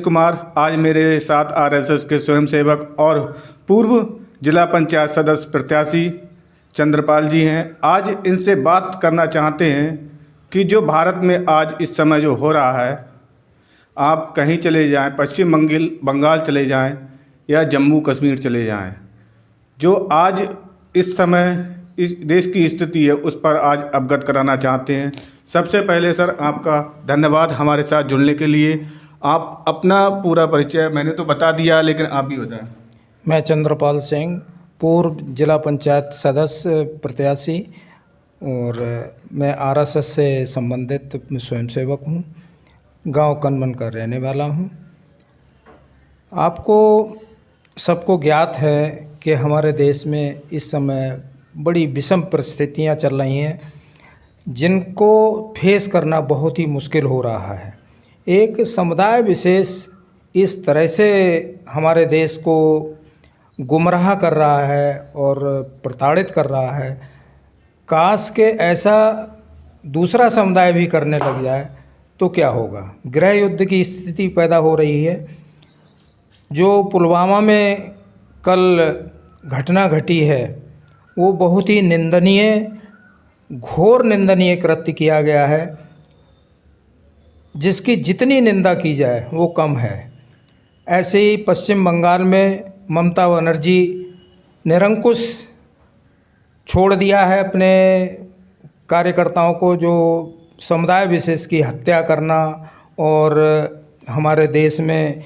कुमार। आज मेरे साथ आरएसएस के स्वयंसेवक और पूर्व जिला पंचायत सदस्य प्रत्याशी चंद्रपाल जी हैं। आज इनसे बात करना चाहते हैं कि जो भारत में आज इस समय जो हो रहा है, आप कहीं चले जाएं, पश्चिम बंगाल चले जाएं या जम्मू कश्मीर चले जाएं, जो आज इस समय इस देश की स्थिति है उस पर आज अवगत कराना चाहते हैं। सबसे पहले सर आपका धन्यवाद हमारे साथ जुड़ने के लिए। आप अपना पूरा परिचय मैंने तो बता दिया, लेकिन आप भी बताएं। मैं चंद्रपाल सिंह, पूर्व जिला पंचायत सदस्य प्रत्याशी, और मैं आरएसएस से संबंधित स्वयंसेवक हूँ। गांव कनमन का रहने वाला हूँ। आपको सबको ज्ञात है कि हमारे देश में इस समय बड़ी विषम परिस्थितियाँ चल रही हैं, जिनको फेस करना बहुत ही मुश्किल हो रहा है। एक समुदाय विशेष इस तरह से हमारे देश को गुमराह कर रहा है और प्रताड़ित कर रहा है, काश के ऐसा दूसरा समुदाय भी करने लग जाए तो क्या होगा। गृह युद्ध की स्थिति पैदा हो रही है। जो पुलवामा में कल घटना घटी है वो बहुत ही निंदनीय, घोर निंदनीय कृत्य किया गया है, जिसकी जितनी निंदा की जाए वो कम है। ऐसे ही पश्चिम बंगाल में ममता बनर्जी निरंकुश छोड़ दिया है अपने कार्यकर्ताओं को, जो समुदाय विशेष की हत्या करना और हमारे देश में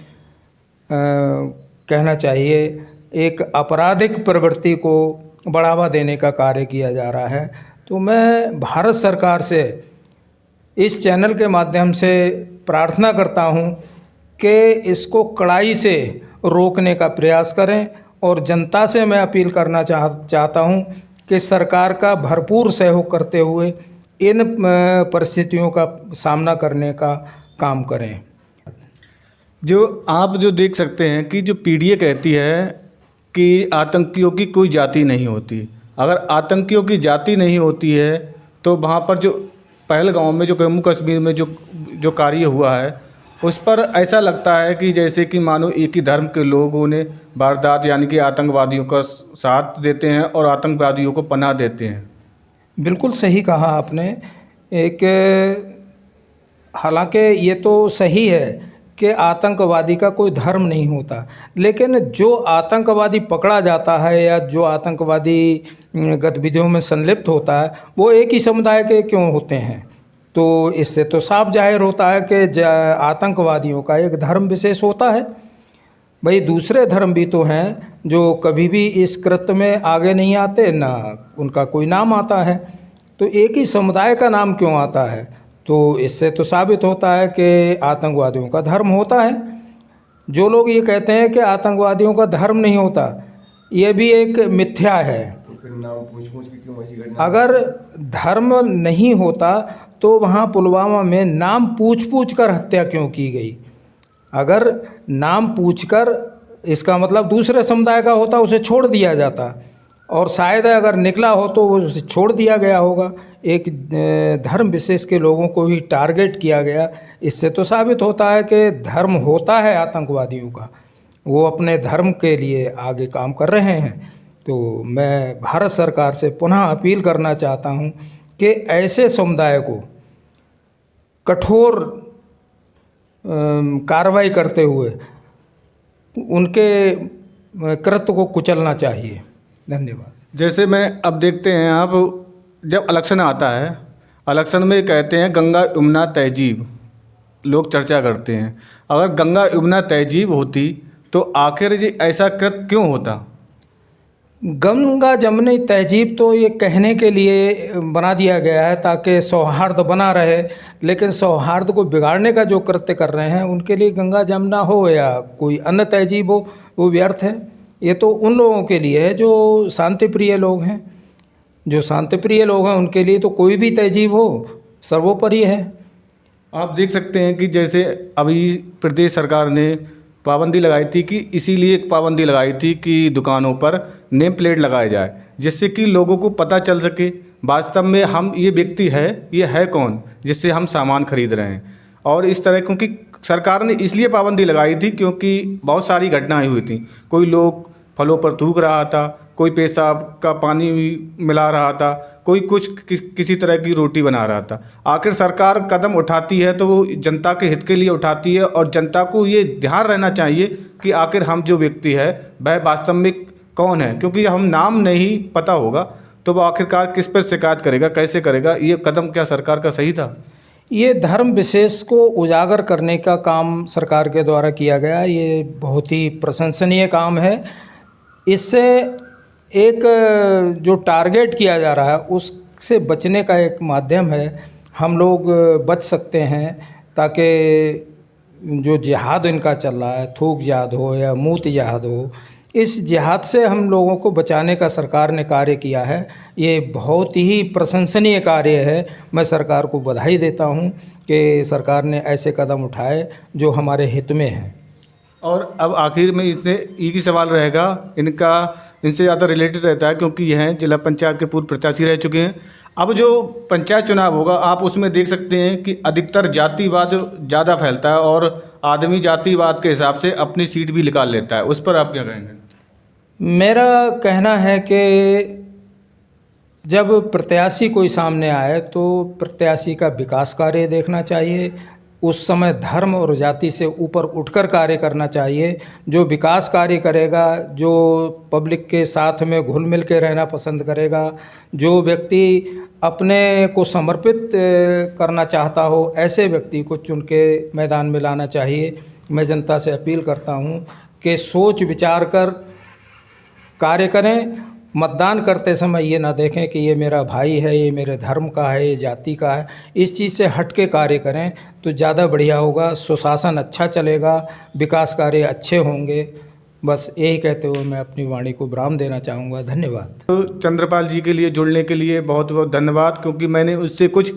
कहना चाहिए एक आपराधिक प्रवृत्ति को बढ़ावा देने का कार्य किया जा रहा है। तो मैं भारत सरकार से इस चैनल के माध्यम से प्रार्थना करता हूं कि इसको कड़ाई से रोकने का प्रयास करें, और जनता से मैं अपील करना चाहता हूं कि सरकार का भरपूर सहयोग करते हुए इन परिस्थितियों का सामना करने का काम करें। जो आप जो देख सकते हैं कि जो पीडीए कहती है कि आतंकियों की कोई जाति नहीं होती। अगर आतंकियों की जाति नहीं होती है तो वहाँ पर जो पहलगाम में जो जम्मू कश्मीर में जो कार्य हुआ है उस पर ऐसा लगता है कि जैसे कि मानो एक ही धर्म के लोगों ने वारदात यानी कि आतंकवादियों का साथ देते हैं और आतंकवादियों को पनाह देते हैं। बिल्कुल सही कहा आपने। हालांकि ये तो सही है कि आतंकवादी का कोई धर्म नहीं होता, लेकिन जो आतंकवादी पकड़ा जाता है या जो आतंकवादी गतिविधियों में संलिप्त होता है वो एक ही समुदाय के क्यों होते हैं। तो इससे तो साफ जाहिर होता है कि आतंकवादियों का एक धर्म विशेष होता है। भाई दूसरे धर्म भी तो हैं जो कभी भी इस कृत्य में आगे नहीं आते, ना उनका कोई नाम आता है, तो एक ही समुदाय का नाम क्यों आता है। तो इससे तो साबित होता है कि आतंकवादियों का धर्म होता है। जो लोग ये कहते हैं कि आतंकवादियों का धर्म नहीं होता, ये भी एक मिथ्या है। अगर धर्म नहीं होता तो वहाँ पुलवामा में नाम पूछ कर हत्या क्यों की गई। अगर नाम पूछकर, इसका मतलब दूसरे समुदाय का होता उसे छोड़ दिया जाता, और शायद अगर निकला हो तो वो उसे छोड़ दिया गया होगा। एक धर्म विशेष के लोगों को ही टारगेट किया गया। इससे तो साबित होता है कि धर्म होता है आतंकवादियों का, वो अपने धर्म के लिए आगे काम कर रहे हैं। तो मैं भारत सरकार से पुनः अपील करना चाहता हूं कि ऐसे समुदाय को कठोर कार्रवाई करते हुए उनके कृत्य को कुचलना चाहिए। धन्यवाद। जैसे मैं अब देखते हैं आप जब इलेक्शन आता है, इलेक्शन में कहते हैं गंगा यमुना तहजीब, लोग चर्चा करते हैं। अगर गंगा यमुना तहजीब होती तो आखिर जी ऐसा कृत्य क्यों होता। गंगा जमुनी तहजीब तो ये कहने के लिए बना दिया गया है ताकि सौहार्द बना रहे, लेकिन सौहार्द को बिगाड़ने का जो कृत्य कर रहे हैं उनके लिए गंगा जमुना हो या कोई अन्य तहजीब हो वो व्यर्थ है। ये तो उन लोगों के लिए है जो शांति प्रिय लोग हैं। जो शांति प्रिय लोग हैं उनके लिए तो कोई भी तहजीब हो सर्वोपरि है। आप देख सकते हैं कि जैसे अभी प्रदेश सरकार ने पाबंदी लगाई थी कि इसीलिए एक पाबंदी लगाई थी कि दुकानों पर नेम प्लेट लगाए जाए, जिससे कि लोगों को पता चल सके वास्तव में हम ये व्यक्ति है, ये है कौन जिससे हम सामान खरीद रहे हैं। और इस तरह क्योंकि सरकार ने इसलिए पाबंदी लगाई थी क्योंकि बहुत सारी घटनाएं हुई थी। कोई लोग फलों पर थूक रहा था, कोई पेशाब का पानी मिला रहा था, कोई किसी तरह की रोटी बना रहा था। आखिर सरकार कदम उठाती है तो वो जनता के हित के लिए उठाती है, और जनता को ये ध्यान रहना चाहिए कि आखिर हम जो व्यक्ति है वह वास्तव में कौन है, क्योंकि हम नाम नहीं पता होगा तो वो आखिरकार किस पर शिकायत करेगा, कैसे करेगा। ये कदम क्या सरकार का सही था? ये धर्म विशेष को उजागर करने का काम सरकार के द्वारा किया गया, ये बहुत ही प्रशंसनीय काम है। इससे एक जो टारगेट किया जा रहा है उससे बचने का एक माध्यम है, हम लोग बच सकते हैं, ताकि जो जिहाद इनका चल रहा है, थूक जिहाद हो या मूत जिहाद हो, इस जिहाद से हम लोगों को बचाने का सरकार ने कार्य किया है। ये बहुत ही प्रशंसनीय कार्य है। मैं सरकार को बधाई देता हूँ कि सरकार ने ऐसे कदम उठाए जो हमारे हित में हैं। और अब आखिर में इतने एक ही सवाल रहेगा, इनसे ज़्यादा रिलेटेड रहता है क्योंकि यह जिला पंचायत के पूर्व प्रत्याशी रह चुके हैं। अब जो पंचायत चुनाव होगा आप उसमें देख सकते हैं कि अधिकतर जातिवाद ज़्यादा फैलता है और आदमी जातिवाद के हिसाब से अपनी सीट भी निकाल लेता है। उस पर आप क्या कहेंगे? मेरा कहना है कि जब प्रत्याशी कोई सामने आए तो प्रत्याशी का विकास कार्य देखना चाहिए। उस समय धर्म और जाति से ऊपर उठकर कार्य करना चाहिए। जो विकास कार्य करेगा, जो पब्लिक के साथ में घुल मिल के रहना पसंद करेगा, जो व्यक्ति अपने को समर्पित करना चाहता हो, ऐसे व्यक्ति को चुन के मैदान में लाना चाहिए। मैं जनता से अपील करता हूँ कि सोच विचार कर कार्य करें। मतदान करते समय ये ना देखें कि ये मेरा भाई है, ये मेरे धर्म का है, ये जाति का है। इस चीज़ से हट के कार्य करें तो ज़्यादा बढ़िया होगा, सुशासन अच्छा चलेगा, विकास कार्य अच्छे होंगे। बस यही कहते हुए मैं अपनी वाणी को विराम देना चाहूँगा। धन्यवाद। तो चंद्रपाल जी के लिए जुड़ने के लिए बहुत बहुत धन्यवाद, क्योंकि मैंने उससे कुछ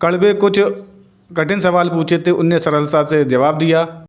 कड़वे कुछ कठिन सवाल पूछे थे, उनने सरलता से जवाब दिया।